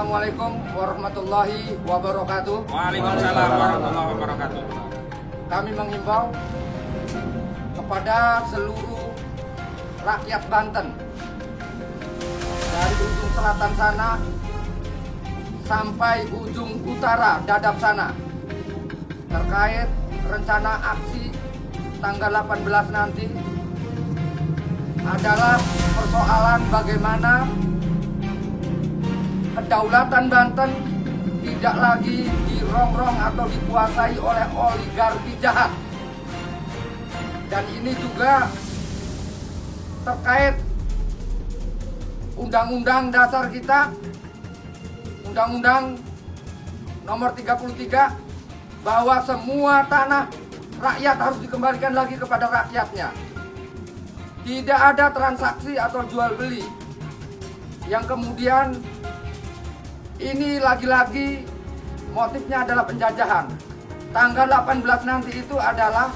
Assalamualaikum warahmatullahi wabarakatuh. Waalaikumsalam warahmatullahi wabarakatuh. Kami menghimbau kepada seluruh rakyat Banten dari ujung selatan sana sampai ujung utara Dadap sana terkait rencana aksi tanggal 18 nanti adalah persoalan bagaimana kedaulatan Banten tidak lagi dirongrong atau dikuasai oleh oligarki jahat. Dan ini juga terkait Undang-Undang Dasar kita, Undang-Undang nomor 33, bahwa semua tanah rakyat harus dikembalikan lagi kepada rakyatnya. Tidak ada transaksi atau jual beli yang kemudian ini lagi-lagi motifnya adalah penjajahan. Tanggal 18 nanti itu adalah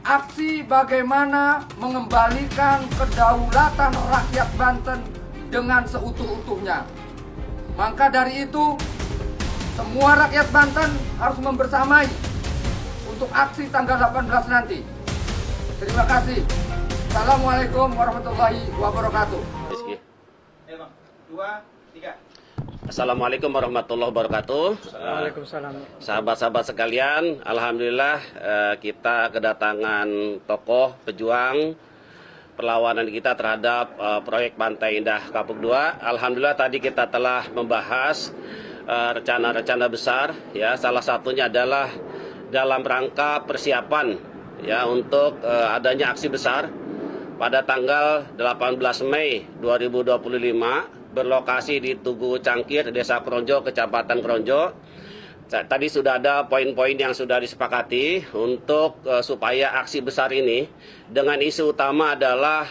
aksi bagaimana mengembalikan kedaulatan rakyat Banten dengan seutuh-utuhnya. Maka dari itu, semua rakyat Banten harus membersamai untuk aksi tanggal 18 nanti. Terima kasih. Assalamualaikum warahmatullahi wabarakatuh. Bang. 2, 3. Assalamualaikum warahmatullahi wabarakatuh. Waalaikumsalam. Sahabat-sahabat sekalian, alhamdulillah kita kedatangan tokoh pejuang perlawanan kita terhadap proyek Pantai Indah Kapuk 2. Alhamdulillah tadi kita telah membahas rencana-rencana besar, ya. Salah satunya adalah dalam rangka persiapan, ya, untuk adanya aksi besar pada tanggal 18 Mei 2025 berlokasi di Tugu Cangkir, Desa Kronjo, Kecamatan Kronjo. Tadi sudah ada poin-poin yang sudah disepakati untuk supaya aksi besar ini dengan isu utama adalah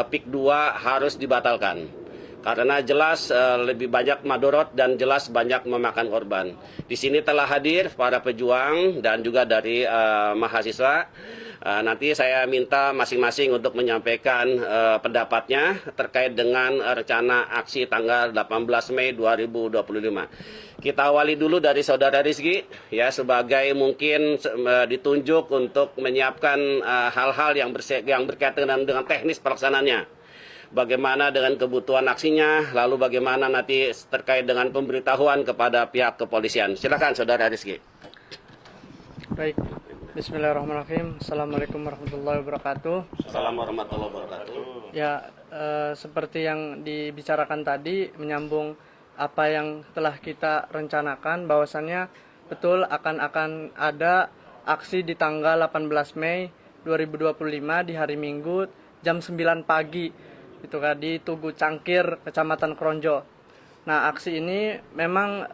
PIK 2 harus dibatalkan. Karena jelas lebih banyak madorot dan jelas banyak memakan korban. Di sini telah hadir para pejuang dan juga dari mahasiswa. Nanti saya minta masing-masing untuk menyampaikan pendapatnya terkait dengan rencana aksi tanggal 18 Mei 2025. Kita awali dulu dari Saudara Rizky, ya, sebagai mungkin ditunjuk untuk menyiapkan hal-hal yang berkaitan dengan teknis pelaksanaannya. Bagaimana dengan kebutuhan aksinya, lalu bagaimana nanti terkait dengan pemberitahuan kepada pihak kepolisian. Silakan Saudara Rizky. Baik, bismillahirrahmanirrahim. Assalamualaikum warahmatullahi wabarakatuh. Assalamualaikum warahmatullahi wabarakatuh. Ya, seperti yang dibicarakan tadi, menyambung apa yang telah kita rencanakan, bahwasannya betul akan ada aksi di tanggal 18 Mei 2025 di hari Minggu jam 9 pagi. Itu kan di Tugu Cangkir, Kecamatan Kronjo. Nah, aksi ini memang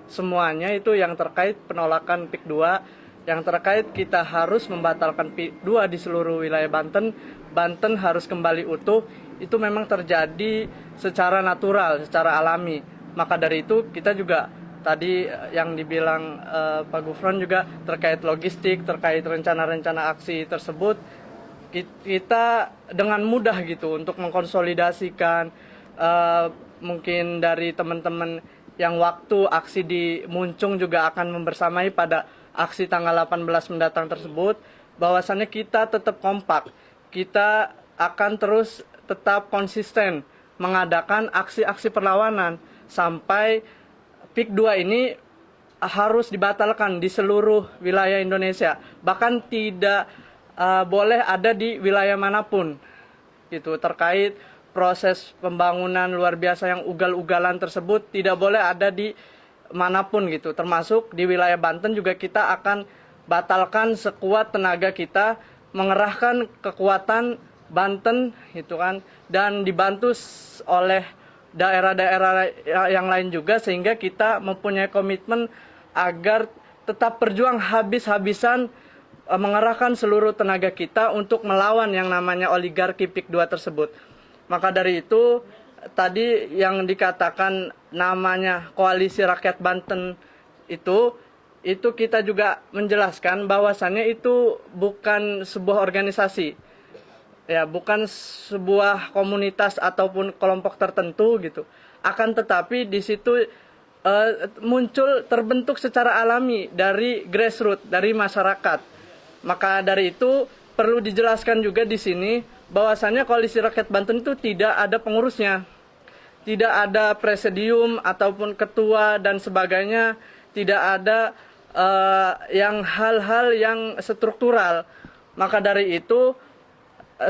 semuanya itu yang terkait penolakan PIK 2, yang terkait kita harus membatalkan PIK 2 di seluruh wilayah Banten. Banten harus kembali utuh. Itu memang terjadi secara natural, secara alami. Maka dari itu kita juga tadi yang dibilang Pak Gufron juga terkait logistik, terkait rencana-rencana aksi tersebut, kita dengan mudah gitu untuk mengkonsolidasikan mungkin dari teman-teman yang waktu aksi di Muncung juga akan membersamai pada aksi tanggal 18 mendatang tersebut, bahwasannya kita tetap kompak, kita akan terus tetap konsisten mengadakan aksi-aksi perlawanan sampai PIK 2 ini harus dibatalkan di seluruh wilayah Indonesia, bahkan tidak boleh ada di wilayah manapun gitu. Terkait proses pembangunan luar biasa yang ugal-ugalan tersebut tidak boleh ada di manapun gitu, termasuk di wilayah Banten juga kita akan batalkan sekuat tenaga kita, mengerahkan kekuatan Banten gitu kan, dan dibantu oleh daerah-daerah yang lain juga, sehingga kita mempunyai komitmen agar tetap berjuang habis-habisan mengerahkan seluruh tenaga kita untuk melawan yang namanya oligarki PIK 2 tersebut. Maka dari itu tadi yang dikatakan namanya Koalisi Rakyat Banten itu kita juga menjelaskan bahwasannya itu bukan sebuah organisasi, ya, bukan sebuah komunitas ataupun kelompok tertentu gitu. akan tetapi di situ muncul terbentuk secara alami dari grassroots, dari masyarakat. Maka dari itu perlu dijelaskan juga di sini bahwasannya Koalisi Rakyat Banten itu tidak ada pengurusnya, tidak ada presidium ataupun ketua dan sebagainya, tidak ada yang hal-hal yang struktural. Maka dari itu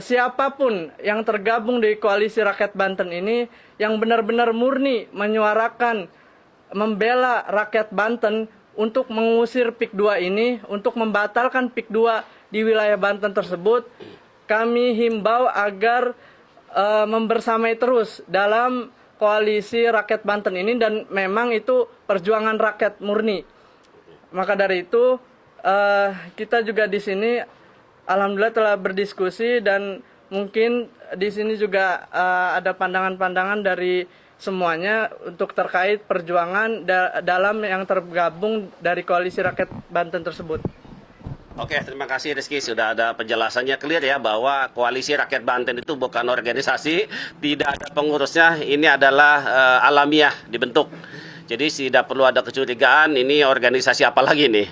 siapapun yang tergabung di Koalisi Rakyat Banten ini yang benar-benar murni menyuarakan, membela rakyat Banten untuk mengusir PIK 2 ini, untuk membatalkan PIK 2 di wilayah Banten tersebut, kami himbau agar membersamai terus dalam Koalisi Rakyat Banten ini, dan memang itu perjuangan rakyat murni. Maka dari itu kita juga di sini alhamdulillah telah berdiskusi, dan mungkin di sini juga ada pandangan-pandangan dari semuanya untuk terkait perjuangan dalam yang tergabung dari Koalisi Rakyat Banten tersebut. Oke, terima kasih Rizky. Sudah ada penjelasannya clear ya, bahwa Koalisi Rakyat Banten itu bukan organisasi, tidak ada pengurusnya, ini adalah alamiah dibentuk. Jadi tidak perlu ada kecurigaan, ini organisasi apa lagi nih?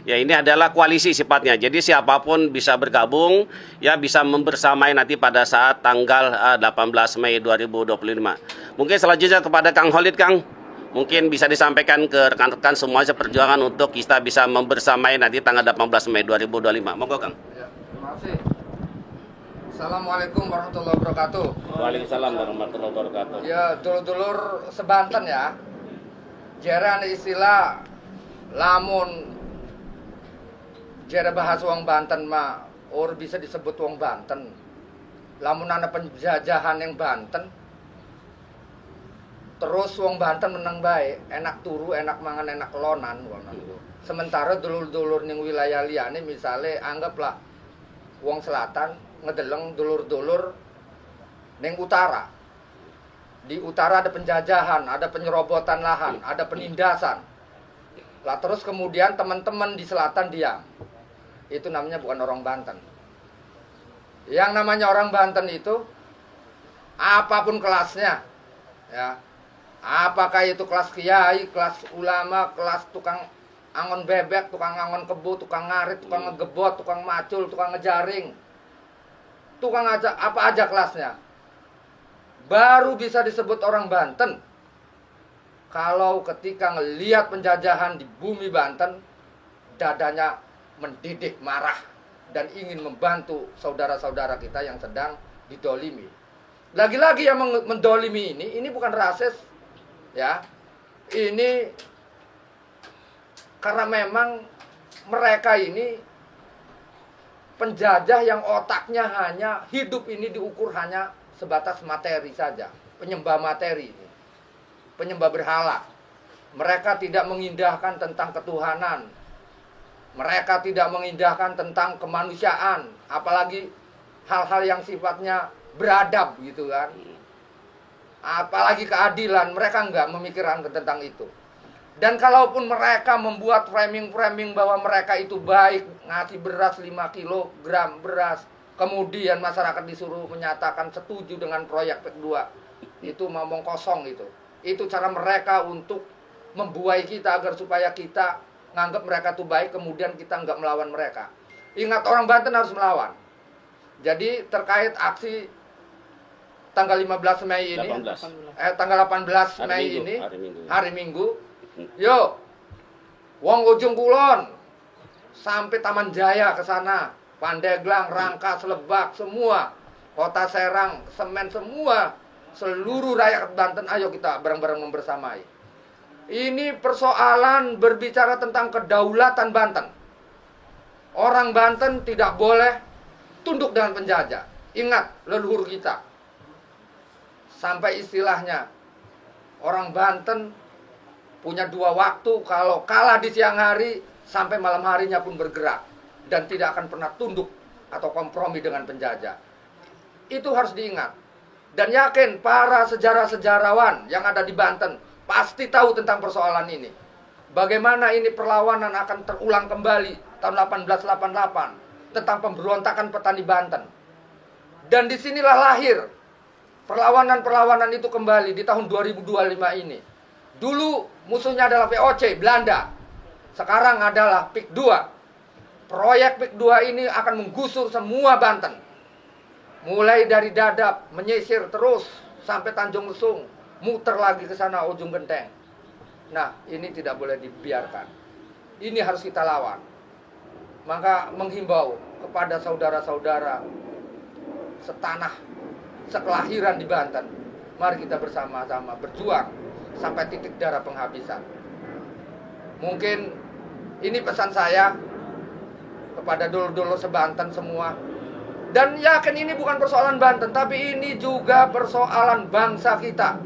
Ya, ini adalah koalisi sifatnya. Jadi siapapun bisa bergabung, ya bisa membersamai nanti pada saat tanggal 18 Mei 2025. Mungkin selanjutnya kepada Kang Holid, Kang. Mungkin bisa disampaikan ke rekan-rekan semuanya perjuangan untuk kita bisa membersamai nanti tanggal 18 Mei 2025. Monggo, Kang. Ya, terima kasih. Assalamualaikum warahmatullahi wabarakatuh. Waalaikumsalam warahmatullahi wabarakatuh. Ya, dulur-dulur sebanten ya. Jaran istilah lamun jere bahas wong Banten mah or bisa disebut wong Banten. Lamun ana penjajahan yang Banten, terus wong Banten menang baik, enak turu, enak mangan, enak lonan. Sementara dulur-dulur ning wilayah liyane misale anggaplah wong selatan ngedeleng dulur-dulur ning utara. Di utara ada penjajahan, ada penyerobotan lahan, ada penindasan. Lah terus kemudian teman-teman di selatan diam. Itu namanya bukan orang Banten. Yang namanya orang Banten itu apapun kelasnya, ya. Apakah itu kelas kiai, kelas ulama, kelas tukang angon bebek, tukang angon kebo, tukang ngarit, tukang ngegebot, tukang macul, tukang ngejaring, tukang aja apa aja kelasnya, baru bisa disebut orang Banten kalau ketika ngelihat penjajahan di bumi Banten, dadanya mendidih marah dan ingin membantu saudara-saudara kita yang sedang didolimi. Lagi-lagi yang mendolimi ini bukan rasis, ya. Ini karena memang mereka ini penjajah yang otaknya hanya hidup ini diukur hanya sebatas materi saja, penyembah materi ini, penyembah berhala. Mereka tidak mengindahkan tentang ketuhanan, mereka tidak mengindahkan tentang kemanusiaan, apalagi hal-hal yang sifatnya beradab gitu kan, apalagi keadilan. Mereka enggak memikirkan tentang itu. Dan kalaupun mereka membuat framing-framing bahwa mereka itu baik, ngasih beras 5 kilogram beras, kemudian masyarakat disuruh menyatakan setuju dengan proyek PIK 2, itu ngomong kosong itu. Itu cara mereka untuk membuai kita agar supaya kita nganggap mereka itu baik, kemudian kita nggak melawan mereka. Ingat, orang Banten harus melawan. Jadi terkait aksi tanggal 15 Mei ini, 18. Tanggal 18 Hari Mei Minggu, ini, hari Minggu, yuk, wong ujung kulon sampai Taman Jaya ke sana, Pandeglang, Rangkas, Lebak, semua, Kota Serang, Semen, semua, seluruh rakyat Banten, ayo kita bareng-bareng membersamai. Ini persoalan berbicara tentang kedaulatan Banten. Orang Banten tidak boleh tunduk dengan penjajah. Ingat leluhur kita. Sampai istilahnya orang Banten punya 2 waktu, kalau kalah di siang hari sampai malam harinya pun bergerak dan tidak akan pernah tunduk atau kompromi dengan penjajah. Itu harus diingat. Dan yakin para sejarah-sejarawan yang ada di Banten pasti tahu tentang persoalan ini. Bagaimana ini perlawanan akan terulang kembali tahun 1888 tentang pemberontakan petani Banten. Dan disinilah lahir perlawanan-perlawanan itu kembali di tahun 2025 ini. Dulu musuhnya adalah VOC, Belanda. Sekarang adalah PIK 2. Proyek PIK 2 ini akan menggusur semua Banten. Mulai dari Dadap, menyisir terus sampai Tanjung Lesung, muter lagi ke sana ujung genteng. Nah, ini tidak boleh dibiarkan. Ini harus kita lawan. Maka menghimbau kepada saudara-saudara setanah, sekelahiran di Banten, mari kita bersama-sama berjuang sampai titik darah penghabisan. Mungkin ini pesan saya kepada dulur-dulur sebanten semua. Dan yakin ini bukan persoalan Banten, tapi ini juga persoalan bangsa kita.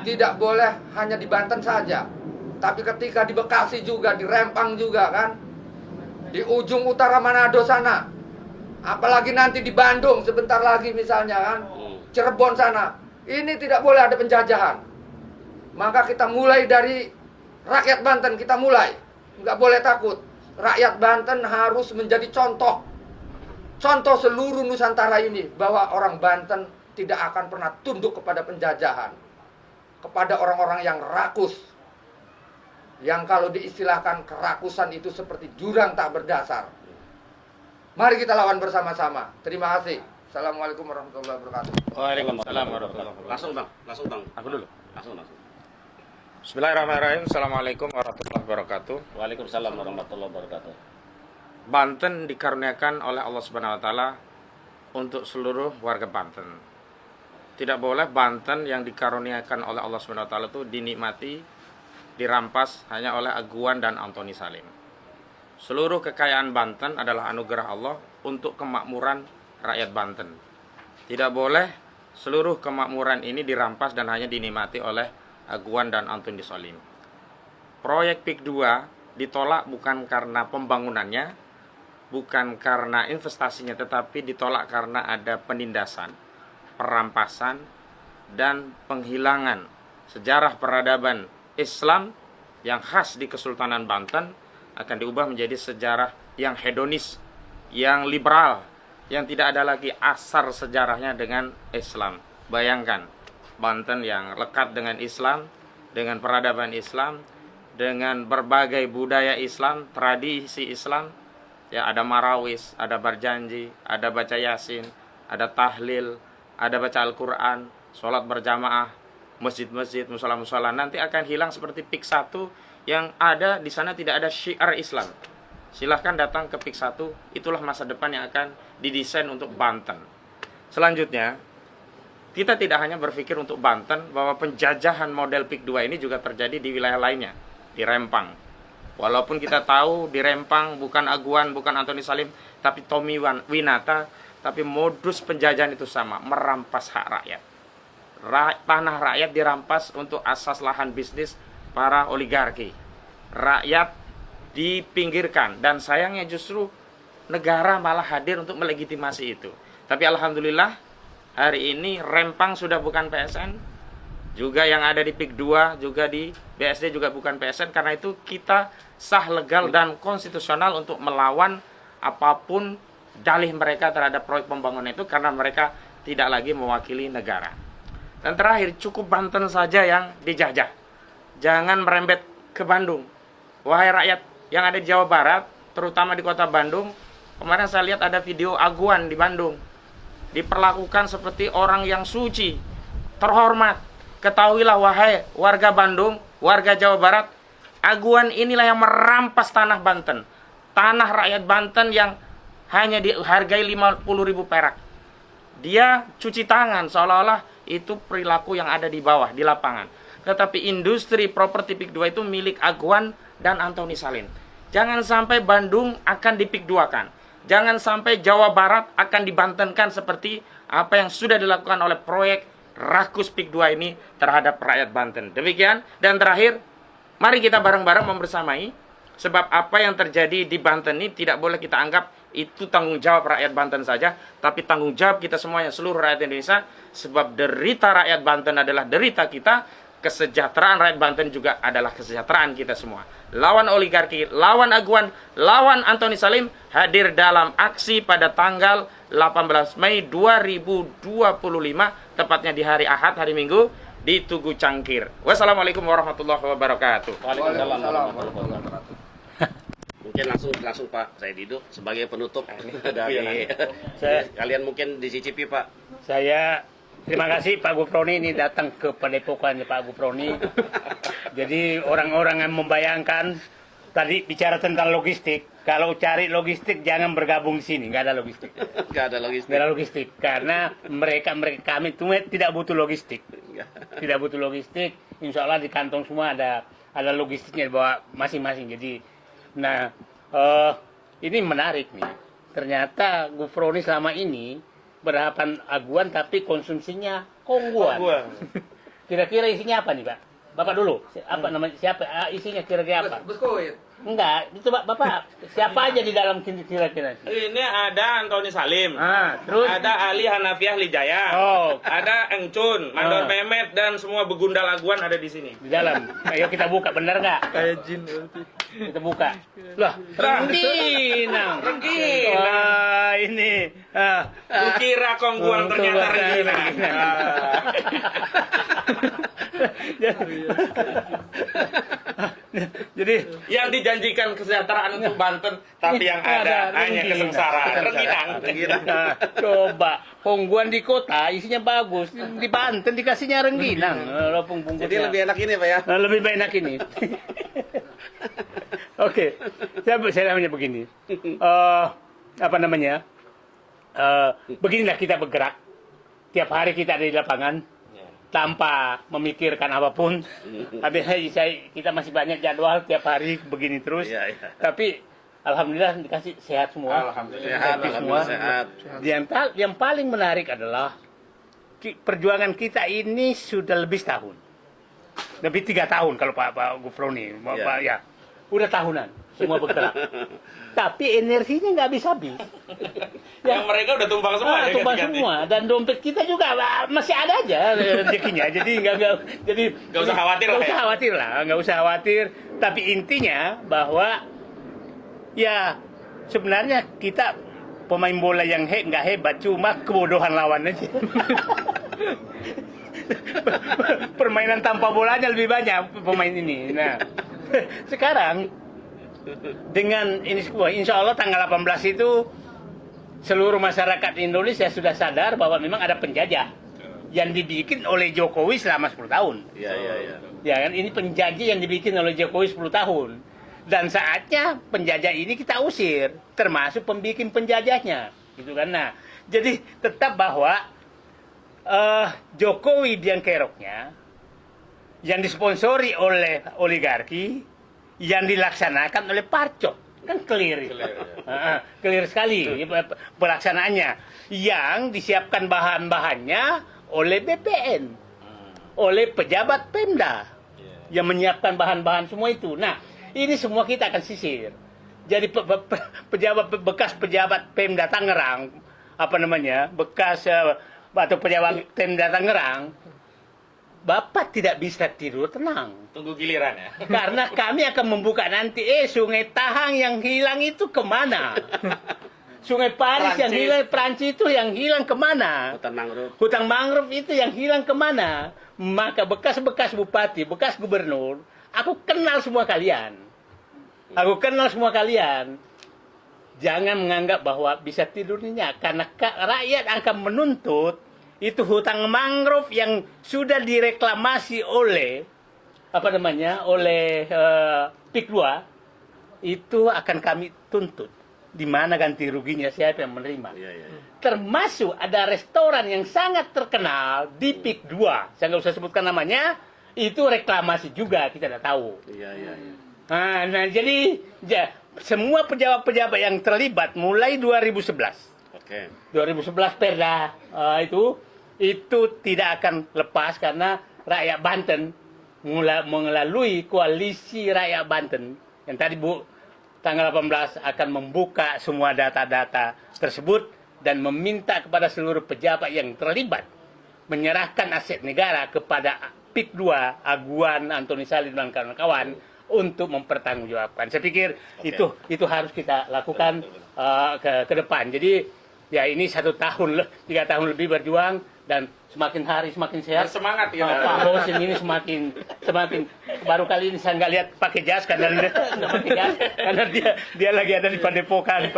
Tidak boleh hanya di Banten saja, tapi ketika di Bekasi juga, di Rempang juga kan, di ujung utara Manado sana, apalagi nanti di Bandung sebentar lagi misalnya kan, Cirebon sana, ini tidak boleh ada penjajahan. Maka kita mulai dari rakyat Banten, kita mulai, nggak boleh takut. Rakyat Banten harus menjadi contoh seluruh Nusantara ini, bahwa orang Banten tidak akan pernah tunduk kepada penjajahan, kepada orang-orang yang rakus, yang kalau diistilahkan kerakusan itu seperti jurang tak berdasar. Mari kita lawan bersama-sama. Terima kasih. Assalamualaikum warahmatullahi wabarakatuh. Waalaikumsalam warahmatullahi wabarakatuh. Langsung bang. Aku dulu. Langsung. Bismillahirrahmanirrahim. Assalamualaikum warahmatullahi wabarakatuh. Waalaikumsalam warahmatullahi wabarakatuh. Banten dikaruniakan oleh Allah Subhanahu wa taala untuk seluruh warga Banten. Tidak boleh Banten yang dikaruniakan oleh Allah Subhanahu wa taala itu dinikmati, dirampas hanya oleh Aguan dan Antoni Salim. Seluruh kekayaan Banten adalah anugerah Allah untuk kemakmuran rakyat Banten. Tidak boleh seluruh kemakmuran ini dirampas dan hanya dinikmati oleh Aguan dan Antoni Salim. Proyek PIK 2 ditolak bukan karena pembangunannya, bukan karena investasinya, tetapi ditolak karena ada penindasan, perampasan, dan penghilangan sejarah peradaban Islam yang khas di Kesultanan Banten akan diubah menjadi sejarah yang hedonis, yang liberal, yang tidak ada lagi asar sejarahnya dengan Islam. Bayangkan, Banten yang lekat dengan Islam, dengan peradaban Islam, dengan berbagai budaya Islam, tradisi Islam, ya ada marawis, ada berjanji, ada baca yasin, ada tahlil, ada baca Al-Quran, sholat berjamaah, masjid-masjid, musola-musola. Nanti akan hilang seperti PIK 1 yang ada di sana, tidak ada syiar Islam. Silahkan datang ke PIK 1, itulah masa depan yang akan didesain untuk Banten. Selanjutnya, kita tidak hanya berpikir untuk Banten, bahwa penjajahan model PIK 2 ini juga terjadi di wilayah lainnya, di Rempang. Walaupun kita tahu di Rempang bukan Aguan, bukan Antoni Salim, tapi Tommy Winata, tapi modus penjajahan itu sama, merampas hak rakyat. Tanah rakyat dirampas untuk asas lahan bisnis para oligarki. Rakyat dipinggirkan, dan sayangnya justru negara malah hadir untuk melegitimasi itu. Tapi alhamdulillah hari ini Rempang sudah bukan PSN, juga yang ada di PIK 2, juga di BSD juga bukan PSN. Karena itu kita sah, legal, dan konstitusional untuk melawan apapun dalih mereka terhadap proyek pembangunan itu, karena mereka tidak lagi mewakili negara. Dan terakhir, cukup Banten saja yang dijajah, jangan merembet ke Bandung. Wahai rakyat yang ada di Jawa Barat, terutama di kota Bandung, kemarin saya lihat ada video Aguan di Bandung, diperlakukan seperti orang yang suci, terhormat. Ketahuilah wahai warga Bandung, warga Jawa Barat, Aguan inilah yang merampas tanah Banten. Tanah rakyat Banten yang hanya dihargai 50.000 perak. Dia cuci tangan seolah-olah itu perilaku yang ada di bawah, di lapangan. Tetapi industri properti PIK 2 itu milik Aguan dan Antoni Salim. Jangan sampai Bandung akan di PIK 2 kan. Jangan sampai Jawa Barat akan dibantenkan seperti apa yang sudah dilakukan oleh proyek rakus PIK 2 ini terhadap rakyat Banten. Demikian, dan terakhir, mari kita bareng-bareng membersamai, sebab apa yang terjadi di Banten ini tidak boleh kita anggap itu tanggung jawab rakyat Banten saja, tapi tanggung jawab kita semuanya, seluruh rakyat Indonesia, sebab derita rakyat Banten adalah derita kita, kesejahteraan rakyat Banten juga adalah kesejahteraan kita semua. Lawan oligarki, lawan Aguan, lawan Antoni Salim, hadir dalam aksi pada tanggal 18 Mei 2025, tepatnya di hari Ahad, hari Minggu, di Tugu Cangkir. Wassalamualaikum warahmatullahi wabarakatuh. Waalaikumsalam warahmatullahi wabarakatuh. Mungkin langsung Pak, saya Dido sebagai penutup dari kalian mungkin dicicipi Pak. Saya terima kasih Pak Gufroni ini datang ke padepokannya Pak Gufroni. Jadi orang-orang yang membayangkan tadi bicara tentang logistik, kalau cari logistik jangan bergabung di sini, nggak ada logistik. Nggak ada logistik. Nggak ada logistik karena kami itu tidak butuh logistik, tidak butuh logistik. Insya Allah di kantong semua ada logistiknya bawa masing-masing. Jadi, nah ini menarik nih. Ternyata Gufroni selama ini berhadapan aguan tapi konsumsinya kongguan. Kira-kira isinya apa nih Pak? Bapak dulu, apa namanya? Siapa isinya kira-kira apa? Biskuit. Enggak, itu Bapak siapa aja di dalam kira-kira? Ini ada Antoni Salim, Terus ada Ali Hanafiah Lijaya, ada Engcun, Mandor Mehmet, dan semua begundal aguan ada di sini. di dalam. Ayo kita buka, benar nggak? Kayak jin berarti. Kita buka. Lah, rengginang. Wah, ini. Lu kira kongguan ternyata rengginang. Jadi Yang dijanjikan kesejahteraan untuk Banten, tapi yang ada hanya kesengsaraan. Rengginang. nah, coba kongguan di kota isinya bagus, di Banten dikasihnya rengginang. Walaupun bungkusnya. Jadi lebih enak ini Pak ya. Lebih enak ini. Oke, saya namanya begini. Apa namanya? Beginilah kita bergerak. Tiap hari kita ada di lapangan tanpa memikirkan apapun. Tapi kita masih banyak jadwal tiap hari begini terus. Iya, iya. Tapi alhamdulillah dikasih sehat semua. Sehat, Happy semua. sehat. Yang paling menarik adalah perjuangan kita ini sudah lebih setahun. Lebih 3 tahun kalau Pak Gufroni. Pak, ya. Udah tahunan semua bergerak. Tapi energinya nggak habis-habis. Yang mereka udah tumpang semua. ya, Tumpang ganti-ganti. semua. Dan dompet kita juga masih ada aja rezekinya. Jadi Nggak usah khawatir lah Nggak usah ya. khawatir lah. Nggak usah khawatir. Tapi intinya bahwa ya sebenarnya kita pemain bola yang nggak hebat, cuma kebodohan lawan aja. Permainan tanpa bolanya lebih banyak pemain ini. Nah, sekarang dengan ini semua, insya Allah tanggal 18 itu seluruh masyarakat Indonesia sudah sadar bahwa memang ada penjajah yang dibikin oleh Jokowi selama 10 tahun. Iya, iya, iya. Ya kan, ini penjajah yang dibikin oleh Jokowi 10 tahun. Dan saatnya penjajah ini kita usir, termasuk pembikin penjajahnya. Gitu kan. Nah, jadi tetap bahwa Jokowi biang keroknya yang disponsori oleh oligarki yang dilaksanakan oleh Parcok. Kan clear. Clear sekali pelaksanaannya. Yang disiapkan bahan-bahannya oleh BPN. Oleh pejabat Pemda. Yang menyiapkan bahan-bahan semua itu. Nah, ini semua kita akan sisir. Jadi bekas pejabat Pemda Tangerang, apa namanya, bekas atau pejabat Pemda Tangerang, Bapak tidak bisa tidur tenang. Tunggu giliran ya. Karena kami akan membuka nanti, Sungai Tahang yang hilang itu kemana? Sungai Paris yang hilang, Prancis itu yang hilang kemana? Hutan mangrove. Hutan mangrove itu yang hilang kemana? Maka bekas-bekas bupati, bekas gubernur, aku kenal semua kalian. Aku kenal semua kalian. Jangan menganggap bahwa bisa tidur nyenyak. Karena rakyat akan menuntut itu hutan mangrove yang sudah direklamasi oleh apa namanya, oleh PIK 2 itu akan kami tuntut. Di mana ganti ruginya, siapa yang menerima? Iya, iya. Termasuk ada restoran yang sangat terkenal di PIK 2. Saya nggak usah sebutkan namanya. Itu reklamasi juga, kita tidak tahu. Iya, iya, iya. Nah, jadi semua pejabat-pejabat yang terlibat mulai 2011. Oke. 2011 Perda itu tidak akan lepas karena rakyat Banten melalui koalisi rakyat Banten yang tadi tanggal 18 akan membuka semua data-data tersebut dan meminta kepada seluruh pejabat yang terlibat menyerahkan aset negara kepada PIK 2 Aguan, Antoni Salim dan kawan-kawan untuk mempertanggungjawabkan. Saya pikir itu harus kita lakukan ke depan. Jadi Ya ini 1 tahun, 3 tahun lebih berjuang dan semakin hari semakin sehat. Semangat ya. Pak Hosin ini semakin baru kali ini saya nggak lihat pakai jas karena dia lagi ada di Padepokan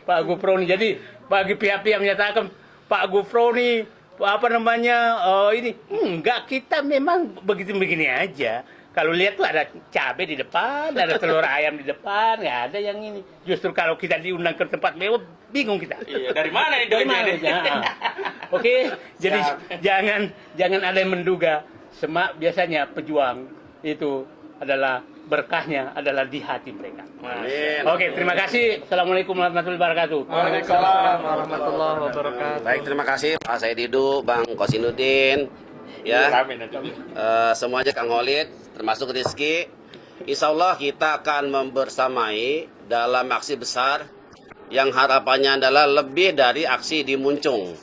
Pak Gufroni. Jadi bagi pihak-pihak menyatakan Pak Gufroni apa namanya ini enggak, kita memang begini aja. Kalau lihat tuh ada cabai di depan, ada telur ayam di depan, nggak ada yang ini. Justru kalau kita diundang ke tempat mewah, bingung kita. Iya, dari mana Dari mana? Oke, jadi jangan ada yang menduga. Biasanya pejuang itu adalah berkahnya adalah di hati mereka. Amin. Oke, terima kasih. Assalamualaikum warahmatullahi wabarakatuh. Waalaikumsalam warahmatullahi wabarakatuh. Baik, terima kasih Pak Saididu, Bang Kosinudin, ya, semuanya Kang Holid, termasuk Rizky. Insya Allah kita akan membersamai dalam aksi besar yang harapannya adalah lebih dari aksi di Muncung.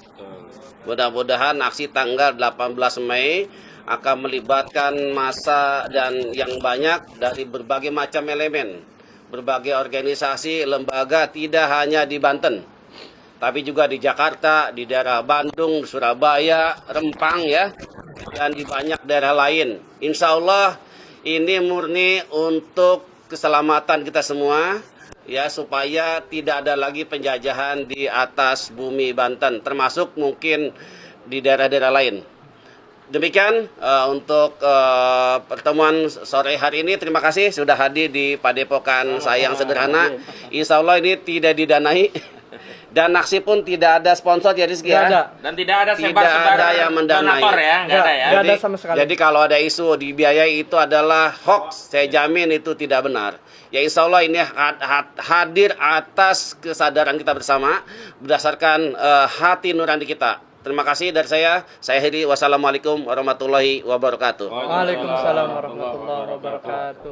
Mudah-mudahan aksi tanggal 18 Mei akan melibatkan massa dan yang banyak dari berbagai macam elemen, berbagai organisasi, lembaga, tidak hanya di Banten, tapi juga di Jakarta, di daerah Bandung, Surabaya, Rempang ya, dan di banyak daerah lain. Insya Allah ini murni untuk keselamatan kita semua, ya, supaya tidak ada lagi penjajahan di atas bumi Banten, termasuk mungkin di daerah-daerah lain. Demikian untuk pertemuan sore hari ini. Terima kasih sudah hadir di Padepokan saya yang sederhana. Insya Allah ini tidak didanai. Dan aksi pun tidak ada sponsor ya Rizky ya. Ada. Dan tidak ada Tidak sebar-sebar ada yang mendanai. donatur ya, nggak ada ya. Nggak ada sama sekali. Jadi kalau ada isu dibiayai itu adalah hoax, saya jamin itu tidak benar. Ya insya Allah ini hadir atas kesadaran kita bersama berdasarkan hati nurani kita. Terima kasih dari saya akhiri. Wassalamualaikum warahmatullahi wabarakatuh. Waalaikumsalam warahmatullahi wabarakatuh.